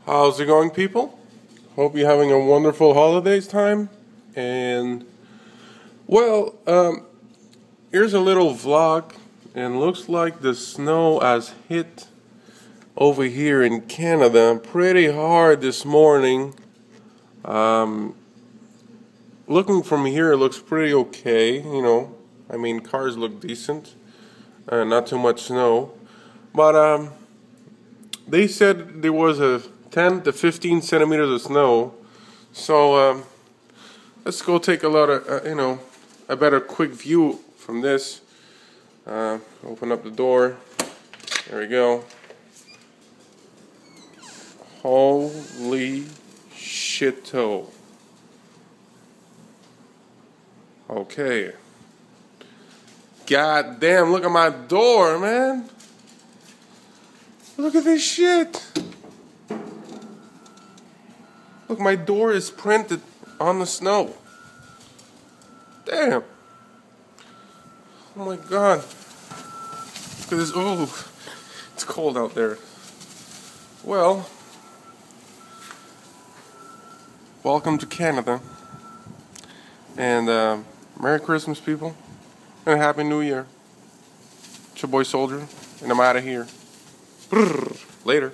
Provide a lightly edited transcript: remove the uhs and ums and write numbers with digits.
How's it going, people? Hope you're having a wonderful holidays time. And well, here's a little vlog, and looks like the snow has hit over here in Canada pretty hard this morning. Looking from here, it looks pretty okay. I mean, cars look decent, not too much snow, but they said there was a 10 to 15 centimeters of snow. So let's go take a lot of a better quick view from this. Open up the door. There we go. Holy shit-o. Okay. God damn, look at my door, man. Look at this shit. Look, my door is printed on the snow. Damn. Oh my god. Look at this. Oh, it's cold out there. Well, welcome to Canada. And Merry Christmas, people. And Happy New Year. It's your boy Soldier. And I'm out of here. Later.